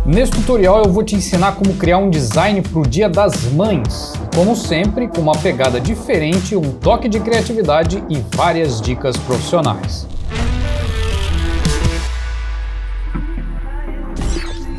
Nesse tutorial eu vou te ensinar como criar um design para o Dia das Mães. Como sempre, com uma pegada diferente, um toque de criatividade e várias dicas profissionais.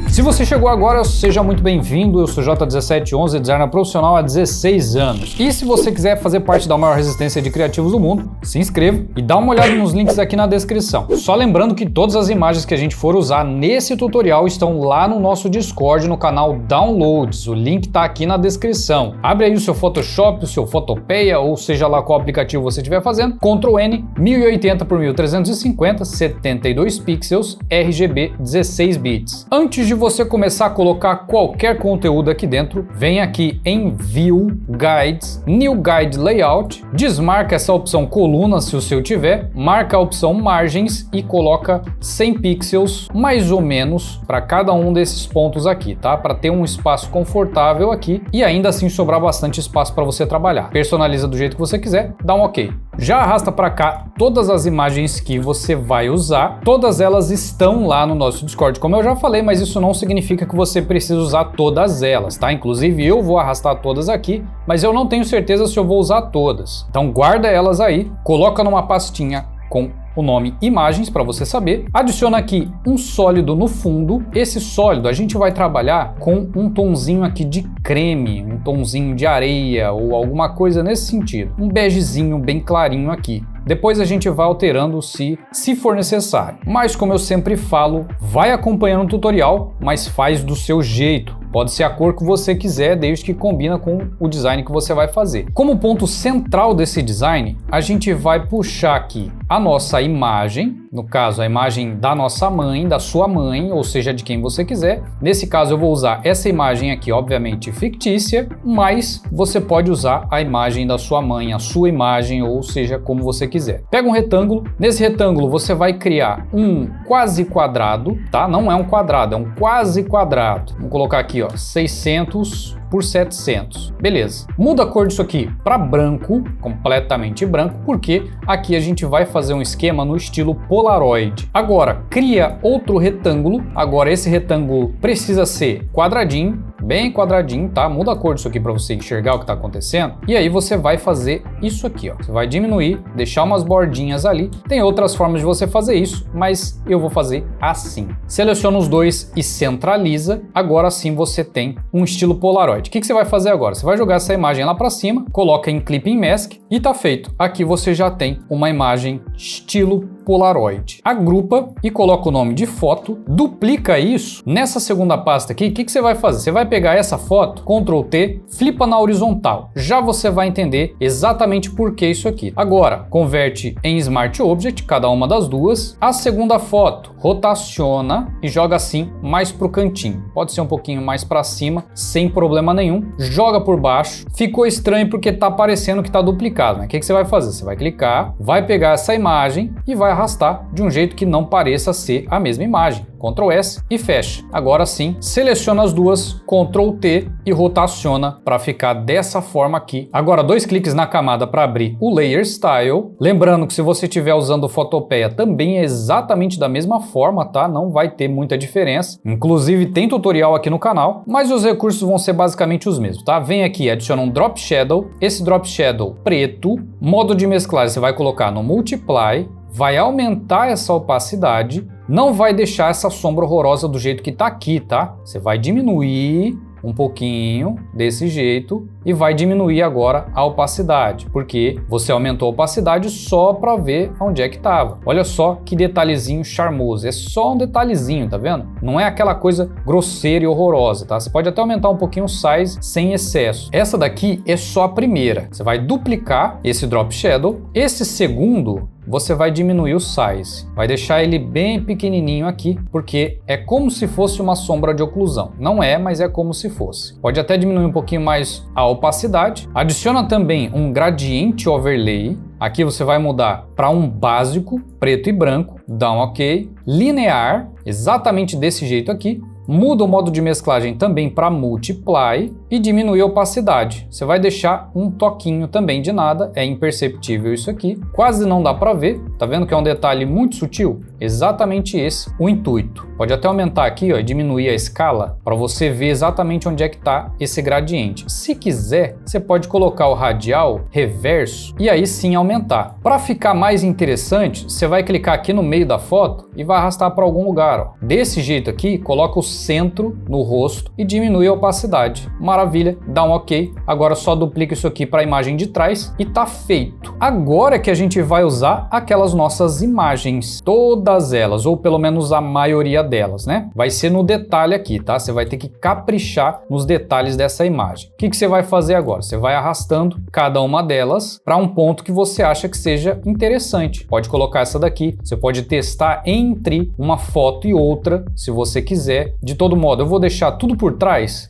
Se você chegou agora, seja muito bem-vindo. Eu sou J1711, designer profissional há 16 anos. E se você quiser fazer parte da maior resistência de criativos do mundo, se inscreva e dá uma olhada nos links aqui na descrição. Só lembrando que todas as imagens que a gente for usar nesse tutorial estão lá no nosso Discord, no canal Downloads. O link tá aqui na descrição. Abre aí o seu Photoshop, o seu Fotopeia, ou seja lá qual aplicativo você estiver fazendo. Ctrl N, 1080 por 1350, 72 pixels, RGB 16 bits. Antes de você começar a colocar qualquer conteúdo aqui dentro, vem aqui em View, Guides, New Guide Layout, desmarca essa opção coluna se o seu tiver, marca a opção margens e coloca 100 pixels mais ou menos para cada um desses pontos aqui, tá? Para ter um espaço confortável aqui e ainda assim sobrar bastante espaço para você trabalhar. Personaliza do jeito que você quiser, dá um OK. Já arrasta para cá todas as imagens que você vai usar, todas elas estão lá no nosso Discord, como eu já falei, mas isso não significa que você precisa usar todas elas, tá? Inclusive eu vou arrastar todas aqui, mas eu não tenho certeza se eu vou usar todas. Então guarda elas aí, coloca numa pastinha com o nome imagens para você saber. Adiciona aqui um sólido no fundo. Esse sólido a gente vai trabalhar com um tonzinho aqui de creme, um tonzinho de areia ou alguma coisa nesse sentido. Um begezinho bem clarinho aqui. Depois a gente vai alterando se for necessário. Mas como eu sempre falo, vai acompanhando o tutorial, mas faz do seu jeito. Pode ser a cor que você quiser, desde que combina com o design que você vai fazer. Como ponto central desse design, a gente vai puxar aqui a nossa imagem, no caso a imagem da nossa mãe, da sua mãe, ou seja, de quem você quiser. Nesse caso eu vou usar essa imagem aqui, obviamente fictícia, mas você pode usar a imagem da sua mãe, a sua imagem, ou seja, como você quiser. Pega um retângulo, nesse retângulo você vai criar um quase quadrado, tá? Não é um quadrado, é um quase quadrado. Vamos colocar aqui, ó, 600 por 700. Beleza. Muda a cor disso aqui para branco, completamente branco, porque aqui a gente vai fazer um esquema no estilo Polaroid. Agora, cria outro retângulo. Agora esse retângulo precisa ser quadradinho, bem quadradinho, tá? Muda a cor disso aqui para você enxergar o que está acontecendo. E aí você vai fazer isso aqui, ó. Você vai diminuir, deixar umas bordinhas ali. Tem outras formas de você fazer isso, mas eu vou fazer assim. Seleciona os dois e centraliza. Agora sim você tem um estilo Polaroid. O que você vai fazer agora? Você vai jogar essa imagem lá para cima, coloca em Clipping Mask e tá feito. Aqui você já tem uma imagem estilo Polaroid. Agrupa e coloca o nome de foto, duplica isso. Nessa segunda pasta aqui, o que você vai fazer? Você vai pegar essa foto, Ctrl T, flipa na horizontal. Já você vai entender exatamente por que isso aqui. Agora, converte em Smart Object, cada uma das duas. A segunda foto, rotaciona e joga assim mais pro cantinho. Pode ser um pouquinho mais para cima, sem problema nenhum. Joga por baixo. Ficou estranho porque tá aparecendo que tá duplicado, né? O que você vai fazer? Você vai clicar, vai pegar essa imagem e vai arrastar de um jeito que não pareça ser a mesma imagem. Ctrl S e fecha. Agora sim, seleciona as duas, Ctrl T e rotaciona para ficar dessa forma aqui. Agora, dois cliques na camada para abrir o Layer Style. Lembrando que se você estiver usando o Fotopeia, também é exatamente da mesma forma, tá? Não vai ter muita diferença. Inclusive, tem tutorial aqui no canal, mas os recursos vão ser basicamente os mesmos, tá? Vem aqui, adiciona um Drop Shadow. Esse Drop Shadow preto, modo de mesclagem você vai colocar no Multiply, vai aumentar essa opacidade. Não vai deixar essa sombra horrorosa do jeito que tá aqui, tá? Você vai diminuir um pouquinho desse jeito e vai diminuir agora a opacidade, porque você aumentou a opacidade só para ver onde é que tava. Olha só que detalhezinho charmoso, é só um detalhezinho, tá vendo? Não é aquela coisa grosseira e horrorosa, tá? Você pode até aumentar um pouquinho o size sem excesso. Essa daqui é só a primeira. Você vai duplicar esse Drop Shadow. Esse segundo você vai diminuir o size, vai deixar ele bem pequenininho aqui, porque é como se fosse uma sombra de oclusão. Não é, mas é como se fosse. Pode até diminuir um pouquinho mais a opacidade. Adiciona também um gradiente overlay. Aqui você vai mudar para um básico, preto e branco, dá um OK. Linear, exatamente desse jeito aqui. Muda o modo de mesclagem também para Multiply e diminui a opacidade. Você vai deixar um toquinho também de nada, é imperceptível isso aqui. Quase não dá para ver, tá vendo que é um detalhe muito sutil? Exatamente esse o intuito. Pode até aumentar aqui, ó, e diminuir a escala para você ver exatamente onde é que está esse gradiente. Se quiser, você pode colocar o radial reverso e aí sim aumentar. Para ficar mais interessante, você vai clicar aqui no meio da foto e vai arrastar para algum lugar, ó. Desse jeito aqui, coloca o centro no rosto e diminui a opacidade. Maravilha, dá um ok. Agora só duplica isso aqui para a imagem de trás e tá feito. Agora é que a gente vai usar aquelas nossas imagens, todas elas, ou pelo menos a maioria delas, né? Vai ser no detalhe aqui, tá? Você vai ter que caprichar nos detalhes dessa imagem. O que você vai fazer agora? Você vai arrastando cada uma delas para um ponto que você acha que seja interessante. Pode colocar essa daqui, você pode testar entre uma foto e outra, se você quiser. De todo modo, eu vou deixar tudo por trás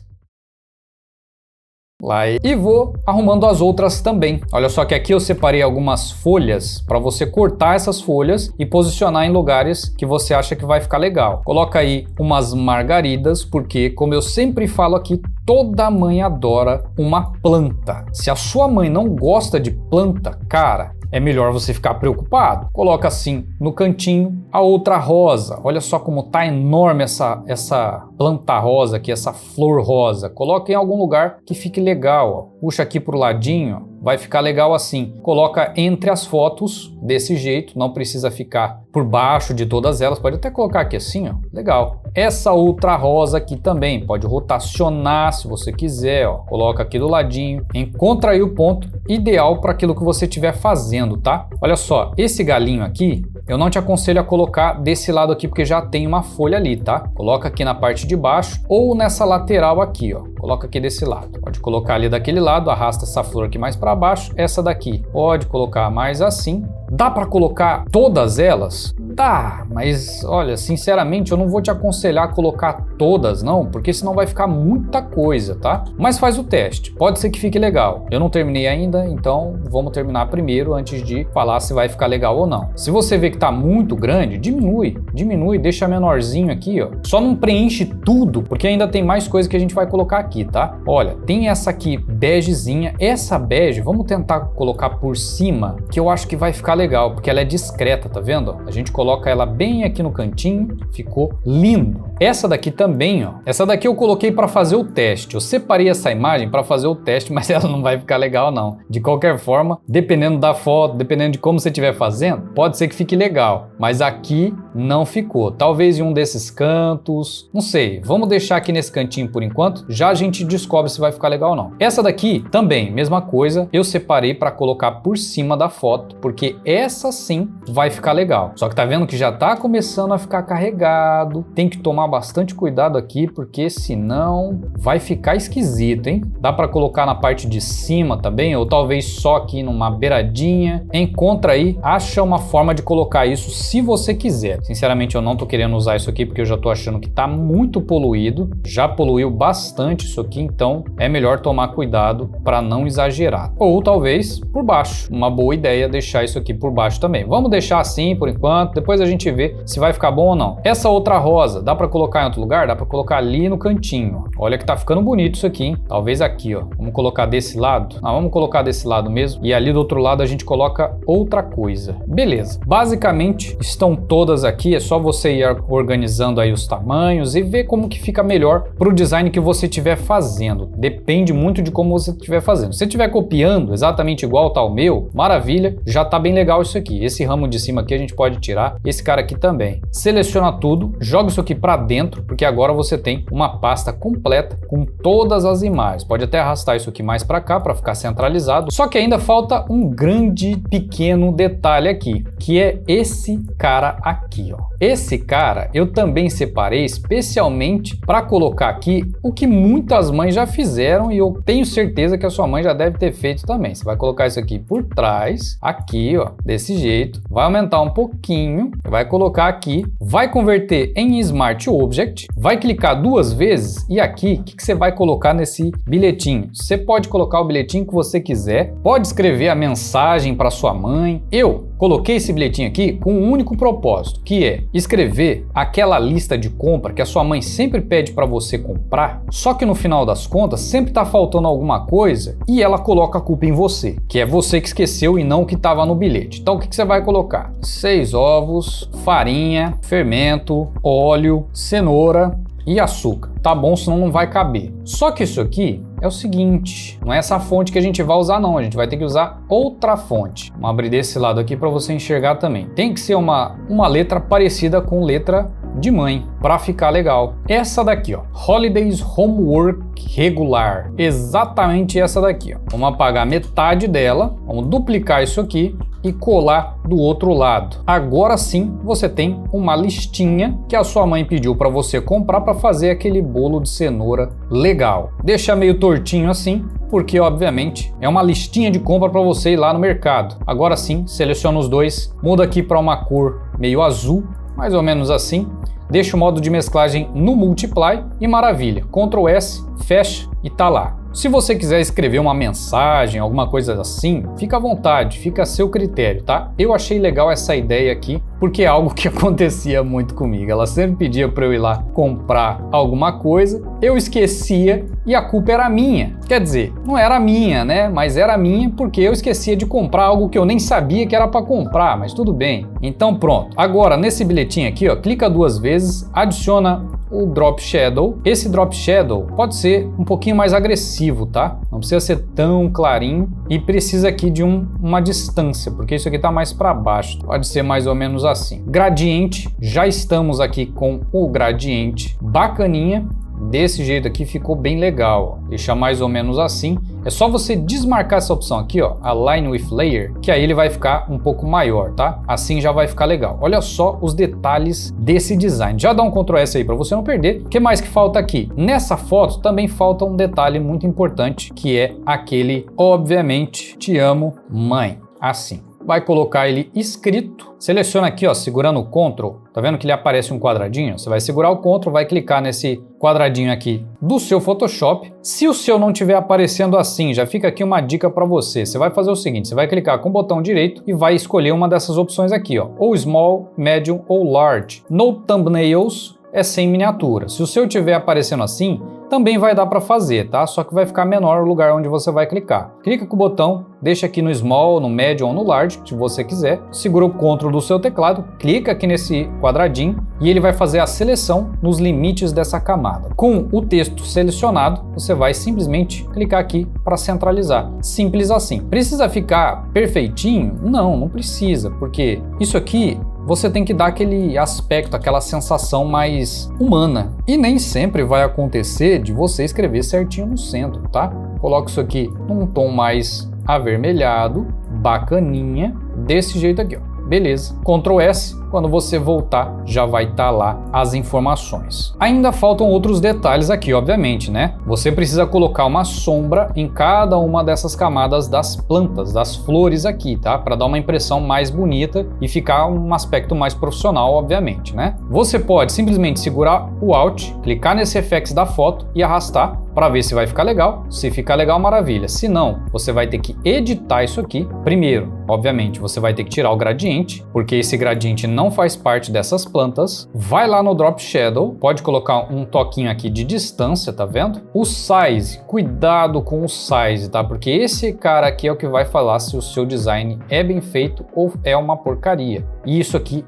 lá e vou arrumando as outras também. Olha só que aqui eu separei algumas folhas para você cortar essas folhas e posicionar em lugares que você acha que vai ficar legal. Coloca aí umas margaridas, porque como eu sempre falo aqui, toda mãe adora uma planta. Se a sua mãe não gosta de planta, cara, é melhor você ficar preocupado. Coloca assim no cantinho a outra rosa. Olha só como tá enorme essa planta rosa aqui, essa flor rosa. Coloca em algum lugar que fique legal, ó. Puxa aqui pro ladinho, ó. Vai ficar legal assim. Coloca entre as fotos desse jeito, não precisa ficar por baixo de todas elas. Pode até colocar aqui assim, ó. Legal. Essa outra rosa aqui também, pode rotacionar se você quiser, ó. Coloca aqui do ladinho. Encontra aí o ponto ideal para aquilo que você estiver fazendo, tá? Olha só, esse galinho aqui, eu não te aconselho a colocar desse lado aqui porque já tem uma folha ali, tá? Coloca aqui na parte de baixo ou nessa lateral aqui, ó. Coloca aqui desse lado. Pode colocar ali daquele lado, arrasta essa flor aqui mais para baixo. Essa daqui pode colocar mais assim. Dá para colocar todas elas? Dá, mas olha, sinceramente eu não vou te aconselhar a colocar todas não, porque senão vai ficar muita coisa, tá? Mas faz o teste, pode ser que fique legal. Eu não terminei ainda, então vamos terminar primeiro antes de falar se vai ficar legal ou não. Se você vê que tá muito grande, diminui, deixa menorzinho aqui, ó. Só não preenche tudo, porque ainda tem mais coisa que a gente vai colocar aqui, tá? Olha, tem essa aqui begezinha, essa bege, vamos tentar colocar por cima, que eu acho que vai ficar legal, porque ela é discreta, tá vendo? A gente coloca ela bem aqui no cantinho, ficou lindo. Essa daqui também, ó. Essa daqui eu coloquei para fazer o teste. Eu separei essa imagem para fazer o teste, mas ela não vai ficar legal não. De qualquer forma, dependendo da foto, dependendo de como você estiver fazendo, pode ser que fique legal. Mas aqui não ficou. Talvez em um desses cantos, não sei. Vamos deixar aqui nesse cantinho por enquanto. Já a gente descobre se vai ficar legal ou não. Essa daqui também, mesma coisa. Eu separei para colocar por cima da foto, porque essa sim vai ficar legal. Só que tá vendo que já tá começando a ficar carregado. Tem que tomar bastante cuidado aqui, porque senão vai ficar esquisito, hein? Dá para colocar na parte de cima também, ou talvez só aqui numa beiradinha. Encontra aí, acha uma forma de colocar isso se você quiser. Sinceramente, eu não tô querendo usar isso aqui, porque eu já tô achando que tá muito poluído. Já poluiu bastante isso aqui, então é melhor tomar cuidado para não exagerar. Ou talvez por baixo. Uma boa ideia deixar isso aqui por baixo também. Vamos deixar assim por enquanto, depois a gente vê se vai ficar bom ou não. Essa outra rosa, dá para colocar em outro lugar? Dá para colocar ali no cantinho. Olha que tá ficando bonito isso aqui, hein? Talvez aqui, ó. Vamos colocar desse lado? Não, vamos colocar desse lado mesmo. E ali do outro lado a gente coloca outra coisa. Beleza. Basicamente estão todas aqui. É só você ir organizando aí os tamanhos e ver como que fica melhor pro design que você estiver fazendo. Depende muito de como você estiver fazendo. Se você estiver copiando exatamente igual tá o meu, maravilha. Já tá bem legal isso aqui. Esse ramo de cima aqui a gente pode tirar. Esse cara aqui também. Seleciona tudo, joga isso aqui para dentro, porque agora você tem uma pasta completa com todas as imagens. Pode até arrastar isso aqui mais para cá para ficar centralizado. Só que ainda falta um grande pequeno detalhe aqui, que é esse cara aqui, ó. Esse cara eu também separei especialmente para colocar aqui o que muitas mães já fizeram e eu tenho certeza que a sua mãe já deve ter feito também. Você vai colocar isso aqui por trás, aqui, ó, desse jeito. Vai aumentar um pouquinho, vai colocar aqui, vai converter em Smart Object, vai clicar duas vezes e aqui, o que você vai colocar nesse bilhetinho? Você pode colocar o bilhetinho que você quiser, pode escrever a mensagem para sua mãe. Eu coloquei esse bilhetinho aqui com um único propósito, que é escrever aquela lista de compra que a sua mãe sempre pede para você comprar, só que no final das contas sempre tá faltando alguma coisa e ela coloca a culpa em você, que é você que esqueceu e não o que estava no bilhete. Então o que você vai colocar? 6 ovos, farinha, fermento, óleo, cenoura e açúcar. Tá bom, senão não vai caber. Só que isso aqui é o seguinte, não é essa fonte que a gente vai usar não, a gente vai ter que usar outra fonte. Vamos abrir desse lado aqui para você enxergar também. Tem que ser uma letra parecida com letra de mãe, para ficar legal. Essa daqui, ó, Holidays Homework Regular, exatamente essa daqui, ó. Vamos apagar metade dela, vamos duplicar isso aqui e colar do outro lado. Agora sim, você tem uma listinha que a sua mãe pediu para você comprar para fazer aquele bolo de cenoura legal. Deixa meio tortinho assim, porque obviamente é uma listinha de compra para você ir lá no mercado. Agora sim, seleciona os dois, muda aqui para uma cor meio azul, mais ou menos assim. Deixa o modo de mesclagem no Multiply e maravilha. Ctrl S, fecha e tá lá. Se você quiser escrever uma mensagem, alguma coisa assim, fica à vontade, fica a seu critério, tá? Eu achei legal essa ideia aqui, porque é algo que acontecia muito comigo. Ela sempre pedia para eu ir lá comprar alguma coisa, eu esquecia e a culpa era minha. Quer dizer, não era minha, né? Mas era minha porque eu esquecia de comprar algo que eu nem sabia que era para comprar, mas tudo bem. Então pronto. Agora, nesse bilhetinho aqui, ó, clica 2 vezes, adiciona o Drop Shadow. Esse Drop Shadow pode ser um pouquinho mais agressivo, tá? Não precisa ser tão clarinho e precisa aqui de uma distância, porque isso aqui tá mais para baixo. Pode ser mais ou menos assim. Gradiente, já estamos aqui com o gradiente bacaninha. Desse jeito aqui ficou bem legal, ó. Deixa mais ou menos assim. É só você desmarcar essa opção aqui, ó, Align with Layer, que aí ele vai ficar um pouco maior, tá? Assim já vai ficar legal. Olha só os detalhes desse design. Já dá um Ctrl S aí para você não perder. O que mais que falta aqui? Nessa foto também falta um detalhe muito importante, que é aquele, obviamente, te amo, mãe. Assim. Vai colocar ele escrito, seleciona aqui, ó, segurando o Ctrl, tá vendo que ele aparece um quadradinho? Você vai segurar o Ctrl, vai clicar nesse quadradinho aqui do seu Photoshop. Se o seu não estiver aparecendo assim, já fica aqui uma dica para você. Você vai fazer o seguinte, você vai clicar com o botão direito e vai escolher uma dessas opções aqui, ó, ou Small, Medium ou Large. No Thumbnails é sem miniatura. Se o seu estiver aparecendo assim, também vai dar para fazer, tá? Só que vai ficar menor o lugar onde você vai clicar. Clica com o botão, deixa aqui no Small, no Medium ou no Large, se você quiser. Segura o Ctrl do seu teclado, clica aqui nesse quadradinho e ele vai fazer a seleção nos limites dessa camada. Com o texto selecionado, você vai simplesmente clicar aqui para centralizar. Simples assim. Precisa ficar perfeitinho? Não, não precisa, porque isso aqui você tem que dar aquele aspecto, aquela sensação mais humana. E nem sempre vai acontecer de você escrever certinho no centro, tá? Coloca isso aqui num tom mais avermelhado, bacaninha, desse jeito aqui, ó. Beleza. Ctrl S, quando você voltar, já vai estar lá as informações. Ainda faltam outros detalhes aqui, obviamente, né? Você precisa colocar uma sombra em cada uma dessas camadas das plantas, das flores aqui, tá? Para dar uma impressão mais bonita e ficar um aspecto mais profissional, obviamente, né? Você pode simplesmente segurar o Alt, clicar nesse FX da foto e arrastar para ver se vai ficar legal. Se ficar legal, maravilha. Se não, você vai ter que editar isso aqui. Primeiro, obviamente, você vai ter que tirar o gradiente, porque esse gradiente não faz parte dessas plantas. Vai lá no Drop Shadow, pode colocar um toquinho aqui de distância, tá vendo? O Size, cuidado com o Size, tá? Porque esse cara aqui é o que vai falar se o seu design é bem feito ou é uma porcaria. E isso aqui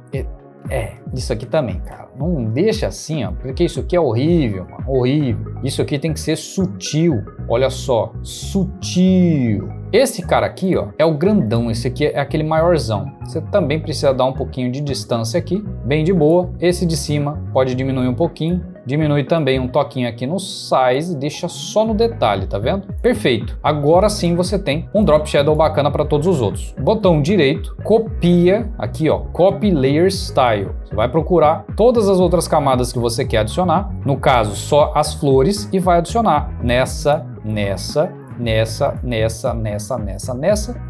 isso aqui também, cara. Não deixa assim, ó, porque isso aqui é horrível, mano, horrível. Isso aqui tem que ser sutil. Olha só, sutil. Esse cara aqui, ó, é o grandão. Esse aqui é aquele maiorzão. Você também precisa dar um pouquinho de distância aqui, bem de boa. Esse de cima pode diminuir um pouquinho. Diminui também um toquinho aqui no Size, deixa só no detalhe, tá vendo? Perfeito. Agora sim você tem um Drop Shadow bacana para todos os outros. Botão direito, copia aqui, ó, Copy Layer Style. Você vai procurar todas as outras camadas que você quer adicionar, no caso só as flores, e vai adicionar nessa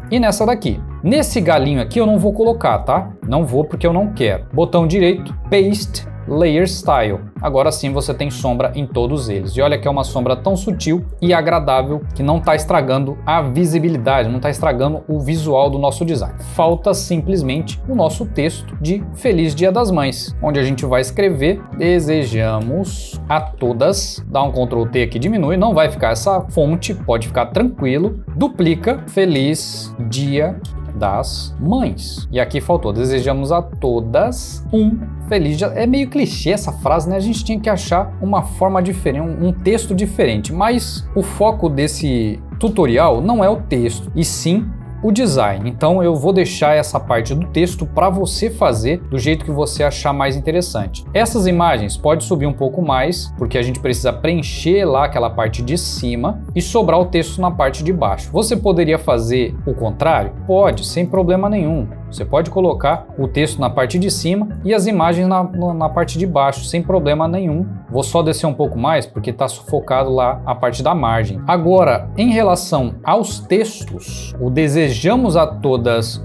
e nessa daqui. Nesse galinho aqui eu não vou colocar, tá? Não vou porque eu não quero. Botão direito, Paste Layer Style. Agora sim você tem sombra em todos eles. E olha que é uma sombra tão sutil e agradável que não está estragando a visibilidade, não está estragando o visual do nosso design. Falta simplesmente o nosso texto de Feliz Dia das Mães, onde a gente vai escrever desejamos a todas, dá um Ctrl T aqui, diminui, não vai ficar essa fonte, pode ficar tranquilo, duplica Feliz Dia das Mães. E aqui faltou, desejamos a todas um feliz dia. É meio clichê essa frase, né? A gente tinha que achar uma forma diferente, um texto diferente, mas o foco desse tutorial não é o texto, e sim o design. Então eu vou deixar essa parte do texto para você fazer do jeito que você achar mais interessante. Essas imagens pode subir um pouco mais, porque a gente precisa preencher lá aquela parte de cima e sobrar o texto na parte de baixo. Você poderia fazer o contrário? Pode, sem problema nenhum. Você pode colocar o texto na parte de cima e as imagens na parte de baixo, sem problema nenhum. Vou só descer um pouco mais, porque está sufocado lá a parte da margem. Agora, em relação aos textos, o desejamos a todas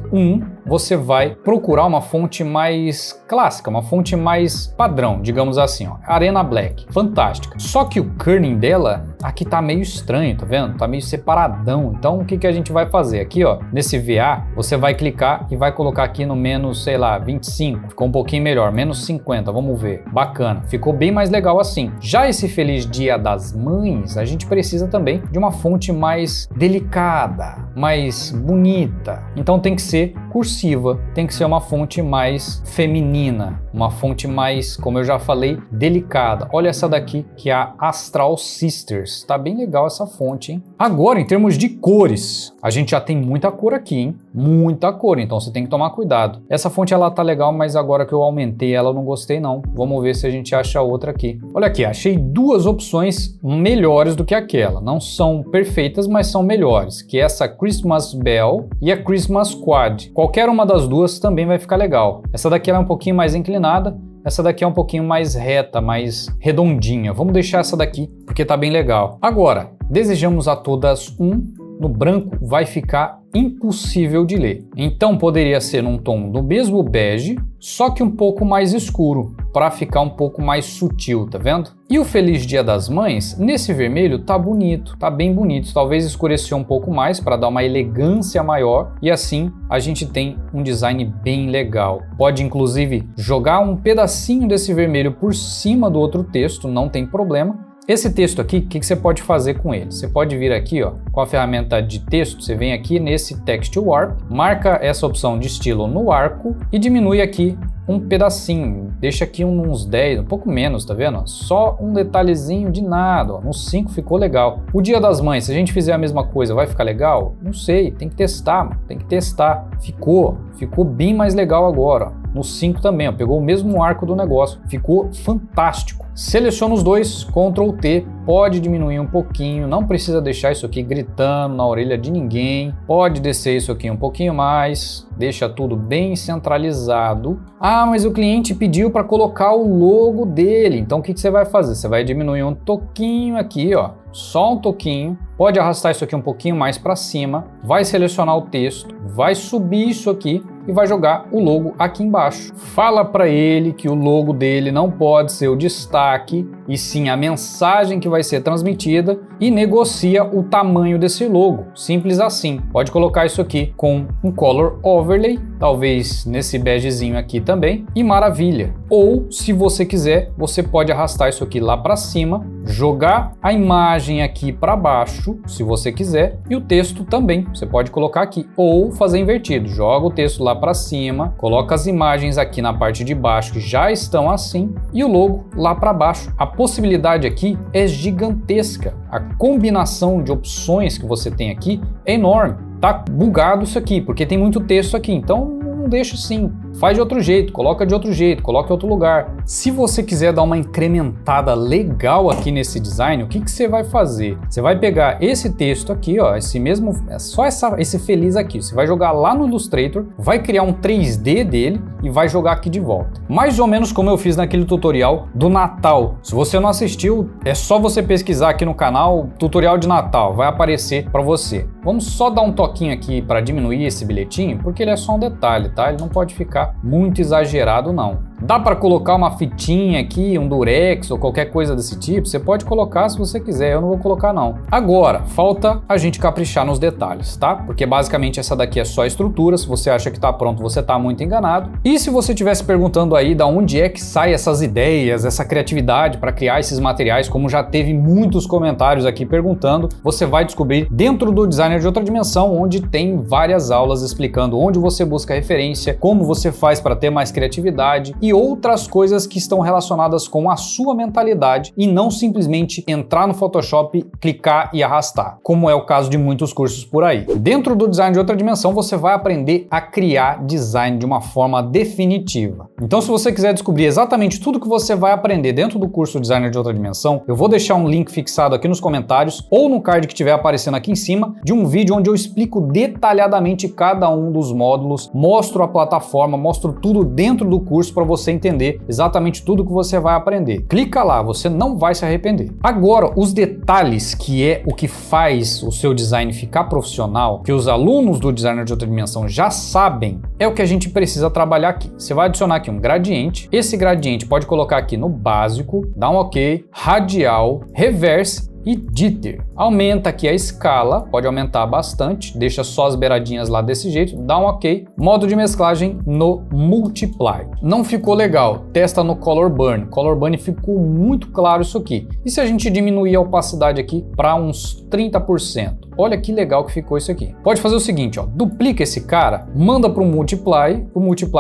você vai procurar uma fonte mais clássica, uma fonte mais padrão, digamos assim, ó. Arena Black, fantástica. Só que o kerning dela aqui tá meio estranho, tá vendo? Tá meio separadão. Então o que a gente vai fazer aqui, ó? Nesse VA, você vai clicar e vai colocar aqui no menos, sei lá, 25. Ficou um pouquinho melhor, menos 50, vamos ver. Bacana, ficou bem mais legal assim. Já esse Feliz Dia das Mães, a gente precisa também de uma fonte mais delicada, mais bonita. Então tem que ser cursiva, tem que ser uma fonte mais feminina, uma fonte mais, como eu já falei, delicada. Olha essa daqui, que é a Astral Sisters. Tá bem legal essa fonte, hein? Agora, em termos de cores, a gente já tem muita cor aqui, hein? Muita cor, então você tem que tomar cuidado. Essa fonte, ela tá legal, mas agora que eu aumentei ela, eu não gostei não. Vamos ver se a gente acha outra aqui. Olha aqui, achei duas opções melhores do que aquela. Não são perfeitas, mas são melhores, que é essa Christmas Bell e a Christmas Quad. Qualquer uma das duas também vai ficar legal. Essa daqui ela é um pouquinho mais inclinada, essa daqui é um pouquinho mais reta, mais redondinha. Vamos deixar essa daqui, porque tá bem legal. Agora, desejamos a todas no branco vai ficar impossível de ler. Então poderia ser num tom do mesmo bege, só que um pouco mais escuro, para ficar um pouco mais sutil, tá vendo? E o Feliz Dia das Mães, nesse vermelho, tá bonito, tá bem bonito. Talvez escurecer um pouco mais para dar uma elegância maior e assim a gente tem um design bem legal. Pode inclusive jogar um pedacinho desse vermelho por cima do outro texto, não tem problema. Esse texto aqui, o que você pode fazer com ele? Você pode vir aqui, ó, com a ferramenta de texto, você vem aqui nesse Text Warp, marca essa opção de estilo no arco e diminui aqui um pedacinho, deixa aqui uns 10, um pouco menos, tá vendo? Só um detalhezinho de nada, ó. No 5 ficou legal. O Dia das Mães, se a gente fizer a mesma coisa, vai ficar legal? Não sei, tem que testar, mano. Tem que testar. Ficou bem mais legal agora, ó. No 5 também, ó, pegou o mesmo arco do negócio, ficou fantástico. Seleciona os dois, Ctrl T, pode diminuir um pouquinho, não precisa deixar isso aqui gritando na orelha de ninguém, pode descer isso aqui um pouquinho mais, deixa tudo bem centralizado. Ah, mas o cliente pediu para colocar o logo dele, então o que você vai fazer? Você vai diminuir um toquinho aqui, ó, só um toquinho, pode arrastar isso aqui um pouquinho mais para cima, vai selecionar o texto, vai subir isso aqui e vai jogar o logo aqui embaixo. Fala para ele que o logo dele não pode ser o destaque, e sim a mensagem que vai ser transmitida, e negocia o tamanho desse logo. Simples assim. Pode colocar isso aqui com um color overlay, talvez nesse begezinho aqui também, e maravilha. Ou, se você quiser, você pode arrastar isso aqui lá para cima, jogar a imagem aqui para baixo, se você quiser, e o texto também. Você pode colocar aqui, ou fazer invertido. Joga o texto lá para cima, coloca as imagens aqui na parte de baixo que já estão assim, e o logo lá para baixo. A possibilidade aqui é gigantesca. A combinação de opções que você tem aqui é enorme. Tá bugado isso aqui, porque tem muito texto aqui, então não deixa assim. Faz de outro jeito, coloca de outro jeito, coloca em outro lugar. Se você quiser dar uma incrementada legal aqui nesse design, o que você vai fazer? Você vai pegar esse texto aqui, ó, esse feliz aqui. Você vai jogar lá no Illustrator, vai criar um 3D dele e vai jogar aqui de volta. Mais ou menos como eu fiz naquele tutorial do Natal. Se você não assistiu, é só você pesquisar aqui no canal tutorial de Natal, vai aparecer para você. Vamos só dar um toquinho aqui para diminuir esse bilhetinho, porque ele é só um detalhe, tá? Ele não pode ficar muito exagerado não. Dá para colocar uma fitinha aqui, um durex ou qualquer coisa desse tipo? Você pode colocar se você quiser, eu não vou colocar não. Agora, falta a gente caprichar nos detalhes, tá? Porque basicamente essa daqui é só estrutura, se você acha que tá pronto, você tá muito enganado. E se você estivesse perguntando aí da onde é que sai essas ideias, essa criatividade para criar esses materiais, como já teve muitos comentários aqui perguntando, você vai descobrir dentro do Designer de Outra Dimensão, onde tem várias aulas explicando onde você busca referência, como você faz para ter mais criatividade e outras coisas que estão relacionadas com a sua mentalidade e não simplesmente entrar no Photoshop, clicar e arrastar, como é o caso de muitos cursos por aí. Dentro do Design de Outra Dimensão, você vai aprender a criar design de uma forma definitiva. Então, se você quiser descobrir exatamente tudo que você vai aprender dentro do curso Designer de Outra Dimensão, eu vou deixar um link fixado aqui nos comentários ou no card que estiver aparecendo aqui em cima de um vídeo onde eu explico detalhadamente cada um dos módulos, mostro a plataforma, mostro tudo dentro do curso para você entender exatamente tudo que você vai aprender. Clica lá, você não vai se arrepender. Agora, os detalhes, que é o que faz o seu design ficar profissional, que os alunos do Designer de Outra Dimensão já sabem, é o que a gente precisa trabalhar aqui. Você vai adicionar aqui um gradiente. Esse gradiente pode colocar aqui no básico, dá um OK, radial, reverse e jitter. Aumenta aqui a escala, pode aumentar bastante, deixa só as beiradinhas lá desse jeito, dá um OK. Modo de mesclagem no Multiply. Não ficou legal, testa no Color Burn. Color Burn ficou muito claro isso aqui. E se a gente diminuir a opacidade aqui para uns 30%? Olha que legal que ficou isso aqui. Pode fazer o seguinte, ó, duplica esse cara, manda para o Multiply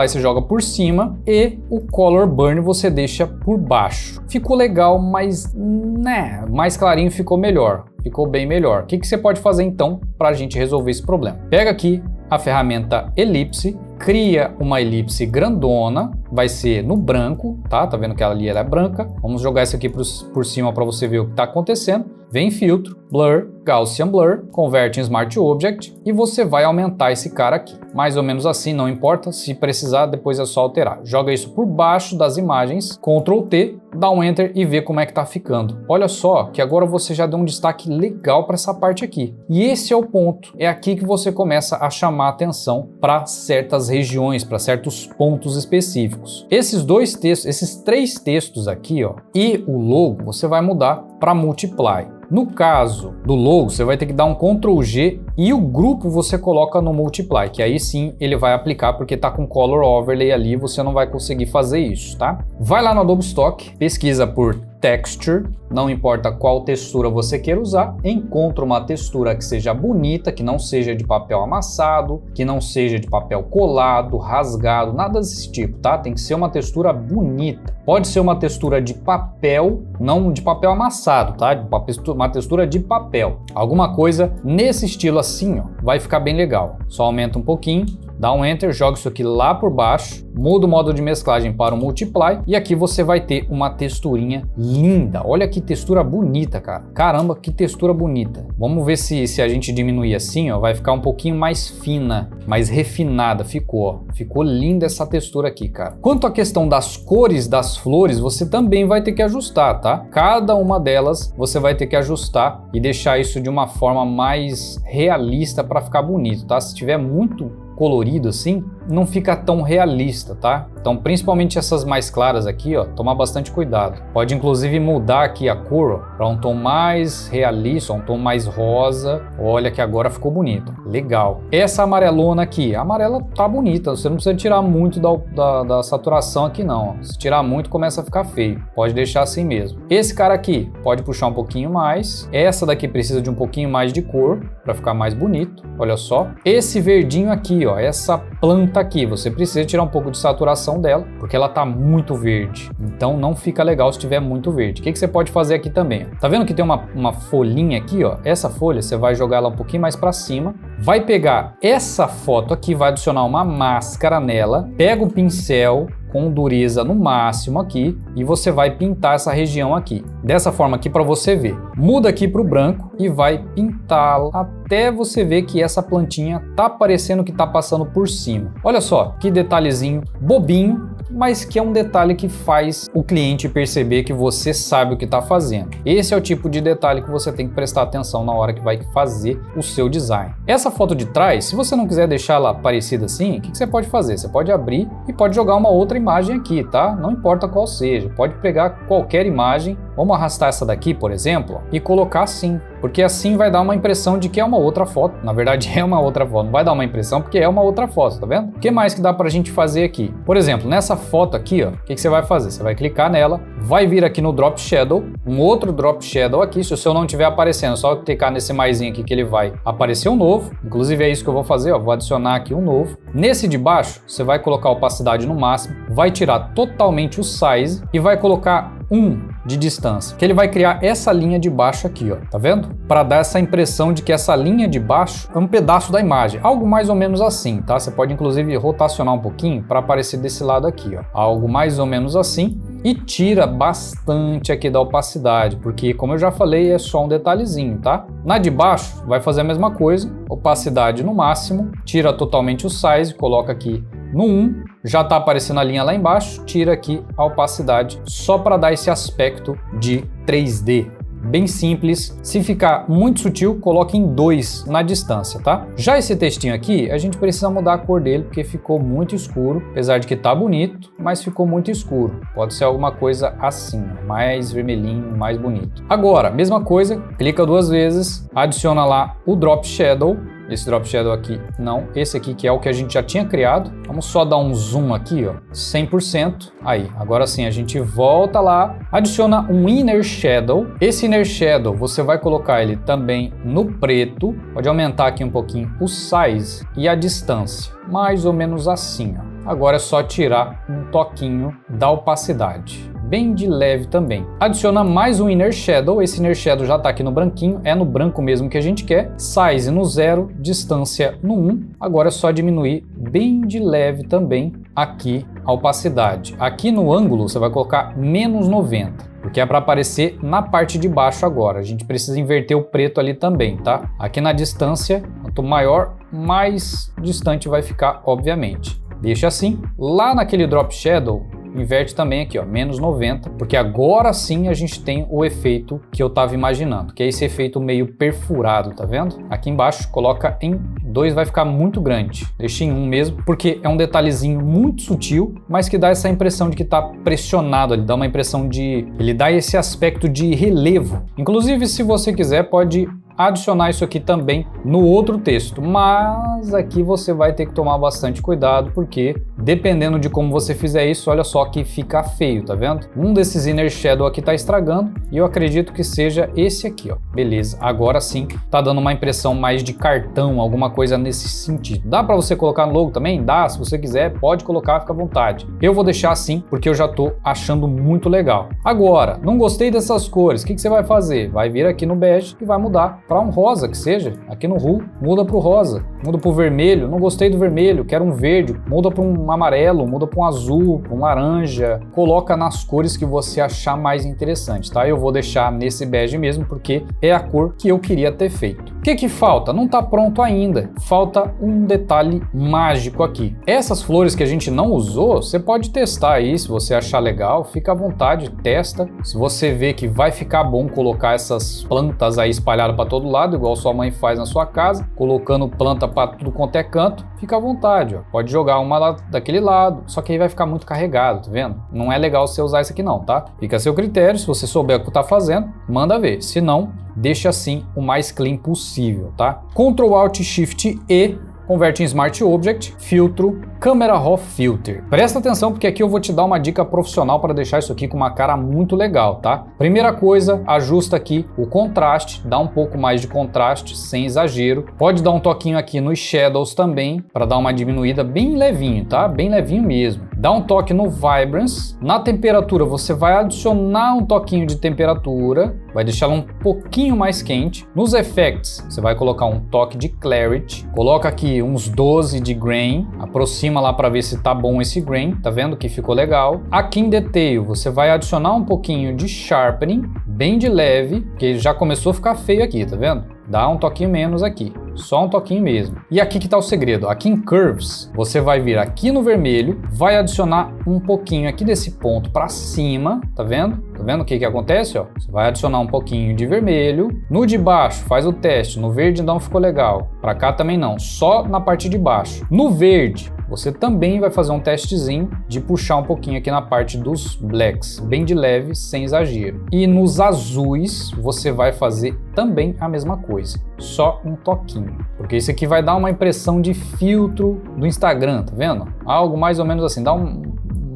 você joga por cima e o Color Burn você deixa por baixo. Ficou legal, mas né, mais clarinho ficou melhor. Ficou bem melhor. O que você pode fazer então para a gente resolver esse problema? Pega aqui a ferramenta Elipse, cria uma elipse grandona, vai ser no branco, tá? Tá vendo que ela ali ela é branca? Vamos jogar isso aqui por cima para você ver o que está acontecendo. Vem em filtro, blur, Gaussian Blur, converte em Smart Object e você vai aumentar esse cara aqui. Mais ou menos assim, não importa, se precisar depois é só alterar. Joga isso por baixo das imagens, Ctrl T, dá um Enter e vê como é que tá ficando. Olha só que agora você já deu um destaque legal para essa parte aqui. E esse é o ponto, é aqui que você começa a chamar atenção para certas regiões, para certos pontos específicos. Esses dois textos, esses três textos aqui, ó, e o logo, você vai mudar para Multiply. No caso do logo, você vai ter que dar um Ctrl G e o grupo você coloca no Multiply, que aí sim ele vai aplicar porque tá com Color Overlay ali, você não vai conseguir fazer isso, tá? Vai lá no Adobe Stock, pesquisa por Texture, não importa qual textura você queira usar, encontra uma textura que seja bonita, que não seja de papel amassado, que não seja de papel colado, rasgado, nada desse tipo, tá? Tem que ser uma textura bonita. Pode ser uma textura de papel, não de papel amassado, tá? Uma textura de papel. Alguma coisa nesse estilo assim, ó, vai ficar bem legal. Só aumenta um pouquinho. Dá um Enter, joga isso aqui lá por baixo, muda o modo de mesclagem para o Multiply e aqui você vai ter uma texturinha linda. Olha que textura bonita, cara. Caramba, que textura bonita. Vamos ver se a gente diminuir assim, ó, vai ficar um pouquinho mais fina, mais refinada. Ficou, ó. Ficou linda essa textura aqui, cara. Quanto à questão das cores das flores, você também vai ter que ajustar, tá? Cada uma delas você vai ter que ajustar e deixar isso de uma forma mais realista para ficar bonito, tá? Se tiver muito colorido assim, não fica tão realista, tá? Então, principalmente essas mais claras aqui, ó, tomar bastante cuidado. Pode inclusive mudar aqui a cor para um tom mais realista, um tom mais rosa. Olha que agora ficou bonito. Legal. Essa amarelona aqui, a amarela tá bonita, você não precisa tirar muito da saturação aqui não. Se tirar muito, começa a ficar feio. Pode deixar assim mesmo. Esse cara aqui, pode puxar um pouquinho mais. Essa daqui precisa de um pouquinho mais de cor para ficar mais bonito. Olha só. Esse verdinho aqui, ó, essa planta aqui, você precisa tirar um pouco de saturação dela, porque ela tá muito verde. Então não fica legal se tiver muito verde. O que você pode fazer aqui também? Tá vendo que tem uma folhinha aqui, ó? Essa folha você vai jogar ela um pouquinho mais para cima, vai pegar essa foto aqui, vai adicionar uma máscara nela, pega o pincel com dureza no máximo aqui e você vai pintar essa região aqui. Dessa forma aqui para você ver. Muda aqui para o branco e vai pintá-la até você ver que essa plantinha tá parecendo que tá passando por cima. Olha só, que detalhezinho bobinho mas que é um detalhe que faz o cliente perceber que você sabe o que está fazendo. Esse é o tipo de detalhe que você tem que prestar atenção na hora que vai fazer o seu design. Essa foto de trás, se você não quiser deixar ela parecida assim, o que você pode fazer? Você pode abrir e pode jogar uma outra imagem aqui, tá? Não importa qual seja, pode pegar qualquer imagem. Vamos arrastar essa daqui, por exemplo, e colocar assim, porque assim vai dar uma impressão de que é uma outra foto. Na verdade é uma outra foto, não vai dar uma impressão porque é uma outra foto, tá vendo? O que mais que dá pra gente fazer aqui? Por exemplo, nessa foto aqui, ó, o que você vai fazer? Você vai clicar nela, vai vir aqui no Drop Shadow, um outro Drop Shadow aqui, se o seu não estiver aparecendo, é só clicar nesse maisinho aqui que ele vai aparecer um novo. Inclusive é isso que eu vou fazer, ó, vou adicionar aqui um novo. Nesse de baixo, você vai colocar a opacidade no máximo, vai tirar totalmente o size e vai colocar 1 de distância, que ele vai criar essa linha de baixo aqui, ó, tá vendo? Para dar essa impressão de que essa linha de baixo é um pedaço da imagem, algo mais ou menos assim, tá? Você pode inclusive rotacionar um pouquinho para aparecer desse lado aqui, ó, algo mais ou menos assim. E tira bastante aqui da opacidade, porque como eu já falei, é só um detalhezinho, tá? Na de baixo vai fazer a mesma coisa, opacidade no máximo, tira totalmente o size, coloca aqui no 1, já tá aparecendo a linha lá embaixo, tira aqui a opacidade, só para dar esse aspecto de 3D. Bem simples, se ficar muito sutil, coloque em 2 na distância, tá? Já esse textinho aqui, a gente precisa mudar a cor dele, porque ficou muito escuro, apesar de que tá bonito, mas ficou muito escuro. Pode ser alguma coisa assim, mais vermelhinho, mais bonito. Agora, mesma coisa, clica 2 vezes, adiciona lá o Drop Shadow. Esse Drop Shadow aqui, não. Esse aqui que é o que a gente já tinha criado. Vamos só dar um zoom aqui, ó, 100%. Aí, agora sim, a gente volta lá, adiciona um Inner Shadow. Esse Inner Shadow, você vai colocar ele também no preto. Pode aumentar aqui um pouquinho o size e a distância. Mais ou menos assim, ó. Agora é só tirar um toquinho da opacidade. Bem de leve também. Adiciona mais um Inner Shadow, esse Inner Shadow já está aqui no branquinho, é no branco mesmo que a gente quer. Size no 0, distância no 1. Agora é só diminuir bem de leve também aqui a opacidade. Aqui no ângulo você vai colocar menos 90. Porque é para aparecer na parte de baixo agora. A gente precisa inverter o preto ali também, tá? Aqui na distância, quanto maior, mais distante vai ficar, obviamente. Deixa assim. Lá naquele Drop Shadow, inverte também aqui, ó, menos 90, porque agora sim a gente tem o efeito que eu tava imaginando, que é esse efeito meio perfurado, tá vendo? Aqui embaixo coloca em 2, vai ficar muito grande. Deixa em 1 mesmo, porque é um detalhezinho muito sutil, mas que dá essa impressão de que tá pressionado, ele dá uma impressão de... ele dá esse aspecto de relevo. Inclusive, se você quiser, pode adicionar isso aqui também no outro texto, mas aqui você vai ter que tomar bastante cuidado, porque dependendo de como você fizer isso, olha só que fica feio, tá vendo? Um desses Inner Shadow aqui tá estragando, e eu acredito que seja esse aqui, ó. Beleza, agora sim tá dando uma impressão mais de cartão, alguma coisa nesse sentido. Dá para você colocar no logo também? Dá, se você quiser, pode colocar, fica à vontade. Eu vou deixar assim, porque eu já tô achando muito legal. Agora, não gostei dessas cores, o que você vai fazer? Vai vir aqui no bege e vai mudar para um rosa que seja, aqui no RU, muda para o rosa, muda para o vermelho, não gostei do vermelho, quero um verde, muda para um amarelo, muda para um azul, um laranja, coloca nas cores que você achar mais interessante, tá? Eu vou deixar nesse bege mesmo, porque é a cor que eu queria ter feito. O que falta? Não tá pronto ainda, falta um detalhe mágico aqui. Essas flores que a gente não usou, você pode testar aí, se você achar legal, fica à vontade, testa. Se você vê que vai ficar bom colocar essas plantas aí espalhadas para todo lado, igual sua mãe faz na sua casa, colocando planta para tudo quanto é canto, fica à vontade, ó. Pode jogar uma lá daquele lado, só que aí vai ficar muito carregado, tá vendo? Não é legal você usar isso aqui não, tá? Fica a seu critério, se você souber o que tá fazendo, manda ver, se não, deixa assim o mais clean possível, tá? Ctrl Alt Shift E, converte em Smart Object, filtro, Camera Raw Filter. Presta atenção porque aqui eu vou te dar uma dica profissional para deixar isso aqui com uma cara muito legal, tá? Primeira coisa, ajusta aqui o contraste, dá um pouco mais de contraste, sem exagero. Pode dar um toquinho aqui nos shadows também, para dar uma diminuída bem levinho, tá? Bem levinho mesmo. Dá um toque no Vibrance. Na temperatura, você vai adicionar um toquinho de temperatura, vai deixá-la um pouquinho mais quente. Nos Effects, você vai colocar um toque de Clarity. Coloca aqui uns 12 de Grain, aproxima lá para ver se tá bom esse grain, tá vendo que ficou legal. Aqui em Detail, você vai adicionar um pouquinho de Sharpening, bem de leve, que já começou a ficar feio aqui, tá vendo? Dá um toquinho menos aqui, Só um toquinho mesmo. E aqui que tá o segredo. Aqui em Curves, você vai vir aqui no vermelho, vai adicionar um pouquinho aqui desse ponto para cima, tá vendo? Tá vendo o que acontece, ó? Você vai adicionar um pouquinho de vermelho. No de baixo, faz o teste. No verde não ficou legal. Para cá também não, só na parte de baixo. No verde, você também vai fazer um testezinho de puxar um pouquinho aqui na parte dos blacks, bem de leve, sem exagero. E nos azuis, você vai fazer também a mesma coisa, só um toquinho. Porque isso aqui vai dar uma impressão de filtro do Instagram, tá vendo? Algo mais ou menos assim, dá um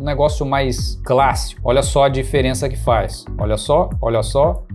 negócio mais clássico. Olha só a diferença que faz. Olha só,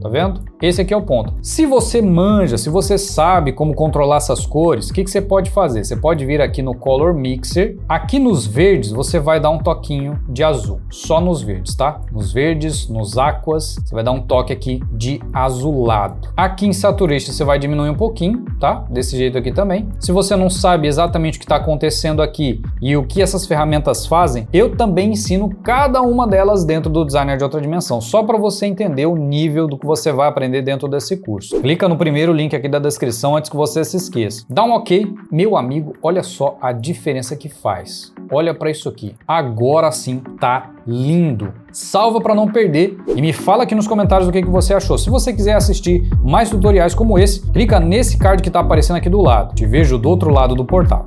tá vendo? Esse aqui é o ponto. Se você manja, se você sabe como controlar essas cores, o que você pode fazer? Você pode vir aqui no Color Mixer. Aqui nos verdes, você vai dar um toquinho de azul. Só nos verdes, tá? Nos verdes, nos aquas, você vai dar um toque aqui de azulado. Aqui em Saturation, você vai diminuir um pouquinho, tá? Desse jeito aqui também. Se você não sabe exatamente o que está acontecendo aqui e o que essas ferramentas fazem, eu também ensino cada uma delas dentro do Designer de Outra Dimensão, só para você entender o nível do que você vai aprender dentro desse curso. Clica no primeiro link aqui da descrição antes que você se esqueça. Dá um ok, meu amigo, olha só a diferença que faz. Olha para isso aqui. Agora sim tá lindo. Salva para não perder e me fala aqui nos comentários o que você achou. Se você quiser assistir mais tutoriais como esse, clica nesse card que tá aparecendo aqui do lado. Te vejo do outro lado do portal.